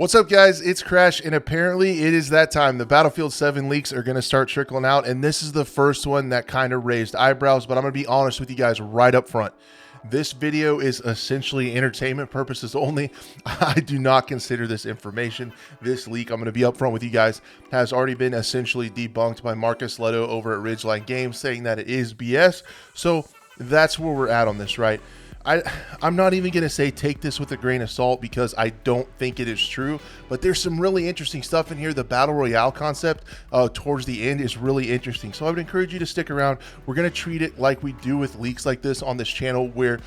What's up, guys? It's Crash, and apparently it is that time. The Battlefield 7 leaks are going to start trickling out, and this is the first one that kind of raised eyebrows, but I'm going to be honest with you guys right up front. This video is essentially entertainment purposes only. I do not consider this information. This leak, I'm going to be upfront with you guys, has already been essentially debunked by Marcus Lehto over at Ridgeline Games, saying that it is BS. So that's where we're at on this, right? I'm not even going to say take this with a grain of salt because I don't think it is true, but there's some really interesting stuff in here. The Battle Royale concept towards the end is really interesting. So I would encourage you to stick around. We're going to treat it like we do with leaks like this on this channel, where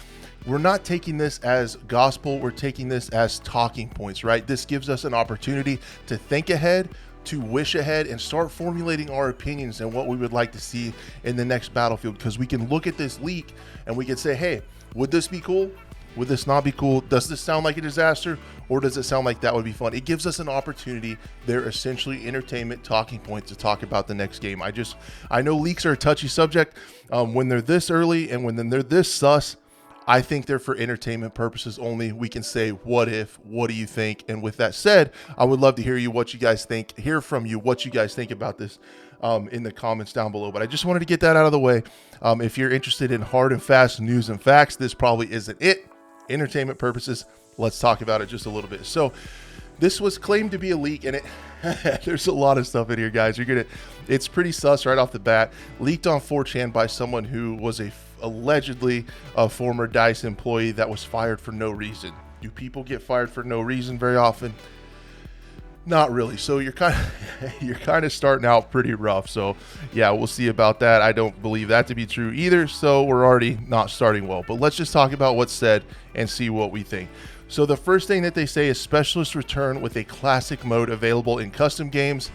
we're not taking this as gospel. We're taking this as talking points, right? This gives us an opportunity to think ahead, to wish ahead, and start formulating our opinions and what we would like to see in the next Battlefield, because we can look at this leak and we can say, hey, would this be cool? Would this not be cool? Does this sound like a disaster, or does it sound like that would be fun? It gives us an opportunity. They're essentially entertainment talking points to talk about the next game. I know leaks are a touchy subject when they're this early and when they're this sus. I think they're for entertainment purposes only. We can say, what if, what do you think? And with that said, I would love to hear what you guys think, hear from you what you guys think about this in the comments down below. But I just wanted to get that out of the way. If you're interested in hard and fast news and facts, this probably isn't it. Entertainment purposes, let's talk about it just a little bit. So this was claimed to be a leak, and there's a lot of stuff in here, guys. It's pretty sus right off the bat. Leaked on 4chan by someone who was allegedly a former DICE employee that was fired for no reason. Do people get fired for no reason very often? Not really. So you're kind of starting out pretty rough. So yeah, we'll see about that. I don't believe that to be true either. So we're already not starting well. But let's just talk about what's said and see what we think. So the first thing that they say is specialists return with a classic mode available in custom games.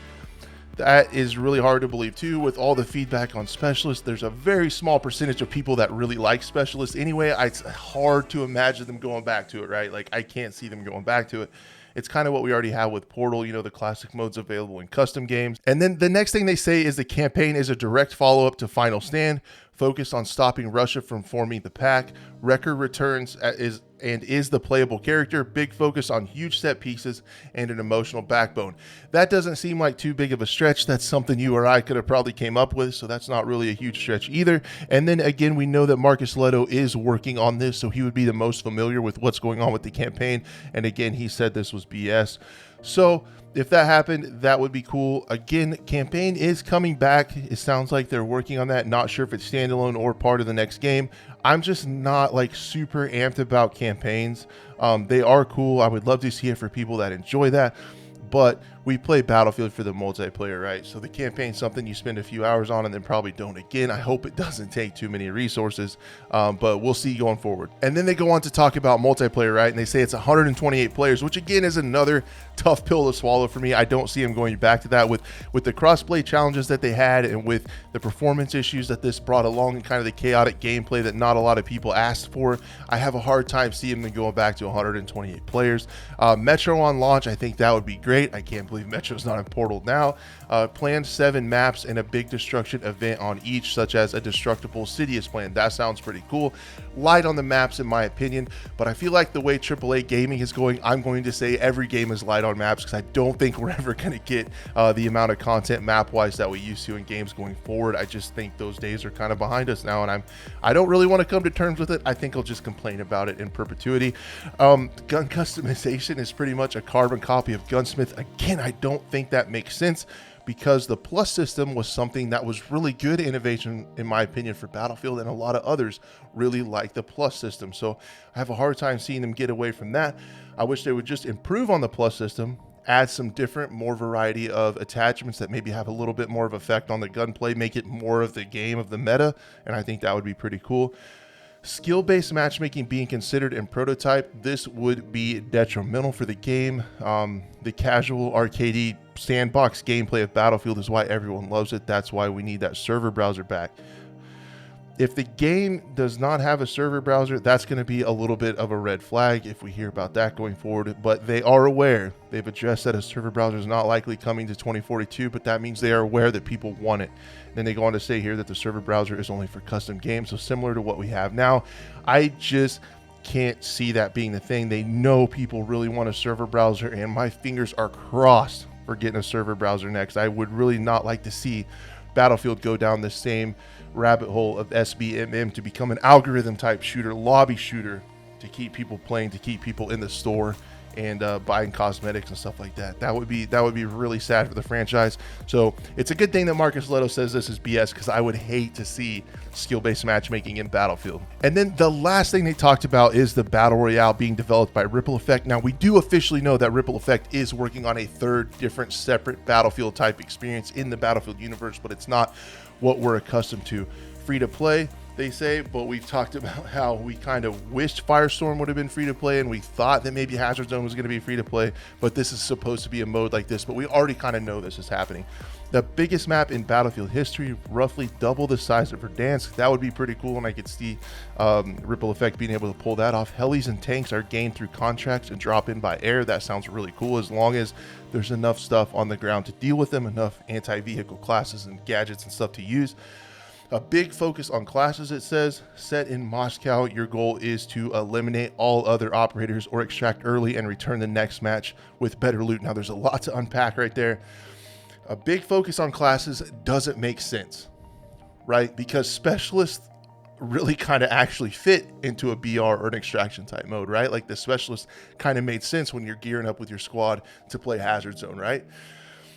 That is really hard to believe too. With all the feedback on specialists, there's a very small percentage of people that really like specialists anyway. It's hard to imagine them going back to it, right? Like, I can't see them going back to it. It's kind of what we already have with Portal, you know, the classic modes available in custom games. And then the next thing they say is the campaign is a direct follow-up to Final Stand, focused on stopping Russia from forming the pack. Wrecker returns is the playable character, big focus on huge set pieces and an emotional backbone. That doesn't seem like too big of a stretch. That's something you or I could have probably came up with, so that's not really a huge stretch either. And then again, we know that Marcus Lehto is working on this, so he would be the most familiar with what's going on with the campaign. And again, he said this was BS. So if that happened, that would be cool. Again, campaign is coming back. It sounds like they're working on that. Not sure if it's standalone or part of the next game. I'm just not like super amped about campaigns. They are cool. I would love to see it for people that enjoy that. But we play Battlefield for the multiplayer, right? So the campaign's something you spend a few hours on and then probably don't again. I hope it doesn't take too many resources, but we'll see going forward. And then they go on to talk about multiplayer, right? And they say it's 128 players, which again is another tough pill to swallow for me. I don't see them going back to that with the crossplay challenges that they had and with the performance issues that this brought along and kind of the chaotic gameplay that not a lot of people asked for. I have a hard time seeing them going back to 128 players. Metro on launch, I think that would be great. I can't believe Metro's not in Portal now. Planned 7 maps and a big destruction event on each, such as a destructible city is planned. That sounds pretty cool. Light on the maps in my opinion, but I feel like the way AAA gaming is going, I'm going to say every game is light on maps, because I don't think we're ever going to get the amount of content map-wise that we used to in games going forward. I just think those days are kind of behind us now, and I don't really want to come to terms with it. I think I'll just complain about it in perpetuity. Gun customization is pretty much a carbon copy of Gunsmith. Again, I don't think that makes sense, because the plus system was something that was really good innovation, in my opinion, for Battlefield, and a lot of others really like the plus system. So I have a hard time seeing them get away from that. I wish they would just improve on the plus system, add some different, more variety of attachments that maybe have a little bit more of effect on the gunplay, make it more of the game of the meta, and I think that would be pretty cool. Skill-based matchmaking being considered in prototype, this would be detrimental for the game. The casual arcadey sandbox gameplay of Battlefield is why everyone loves it. That's why we need that server browser back. If the game does not have a server browser, that's going to be a little bit of a red flag if we hear about that going forward. But they are aware. They've addressed that a server browser is not likely coming to 2042, but that means they are aware that people want it. Then they go on to say here that the server browser is only for custom games, so similar to what we have now. I just can't see that being the thing. They know people really want a server browser, and my fingers are crossed for getting a server browser next. I would really not like to see Battlefield go down the same rabbit hole of SBMM to become an algorithm type shooter, lobby shooter, to keep people playing, to keep people in the store and buying cosmetics and stuff like that. That would be really sad for the franchise. So it's a good thing that Marcus Lehto says this is BS, because I would hate to see skill-based matchmaking in Battlefield. And then the last thing they talked about is the Battle Royale being developed by Ripple Effect. Now, we do officially know that Ripple Effect is working on a third different separate Battlefield type experience in the Battlefield universe, but it's not what we're accustomed to. Free to play, they say, but we've talked about how we kind of wished Firestorm would have been free to play, and we thought that maybe Hazard Zone was going to be free to play, but this is supposed to be a mode like this, but we already kind of know this is happening. The biggest map in Battlefield history, roughly double the size of Verdansk. That would be pretty cool, and I could see Ripple Effect being able to pull that off. Helis and tanks are gained through contracts and drop in by air. That sounds really cool, as long as there's enough stuff on the ground to deal with them, enough anti-vehicle classes and gadgets and stuff to use. A big focus on classes, it says. Set in Moscow, your goal is to eliminate all other operators or extract early and return the next match with better loot. Now, there's a lot to unpack right there. A big focus on classes doesn't make sense, right? Because specialists really kind of actually fit into a BR or an extraction type mode, right? Like the specialist kind of made sense when you're gearing up with your squad to play Hazard Zone, right?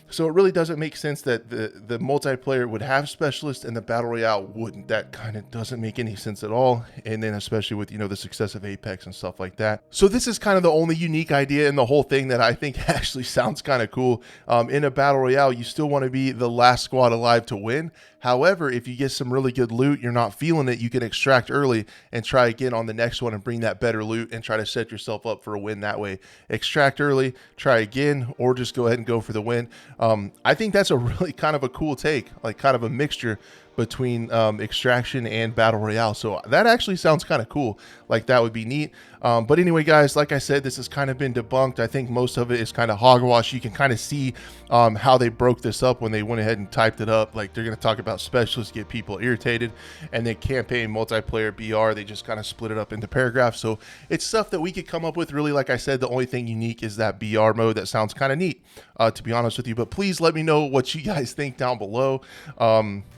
So it really doesn't make sense that the multiplayer would have specialists and the Battle Royale wouldn't. That kind of doesn't make any sense at all. And then especially with, you know, the success of Apex and stuff like that. So this is kind of the only unique idea in the whole thing that I think actually sounds kind of cool. In a Battle Royale, you still want to be the last squad alive to win. However, if you get some really good loot, you're not feeling it, you can extract early and try again on the next one and bring that better loot and try to set yourself up for a win that way. Extract early, try again, or just go ahead and go for the win. I think that's a really kind of a cool take, like kind of a mixture between extraction and Battle Royale. So that actually sounds kind of cool. Like that would be neat. But anyway, guys, like I said, this has kind of been debunked. I think most of it is kind of hogwash. You can kind of see how they broke this up when they went ahead and typed it up. Like they're going to talk about specialists, get people irritated, and then campaign, multiplayer, BR. They just kind of split it up into paragraphs. So it's stuff that we could come up with. Really, like I said, the only thing unique is that BR mode. That sounds kind of neat, to be honest with you. But please let me know what you guys think down below.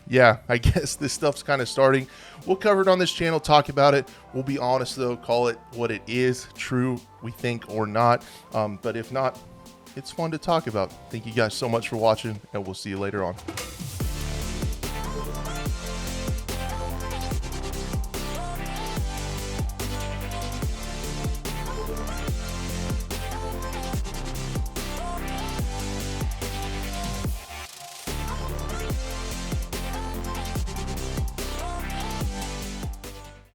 Yeah, I guess this stuff's kind of starting. We'll cover it on this channel, talk about it. We'll be honest though, call it what it is, true, we think, or not. But if not, it's fun to talk about. Thank you guys so much for watching, and we'll see you later on.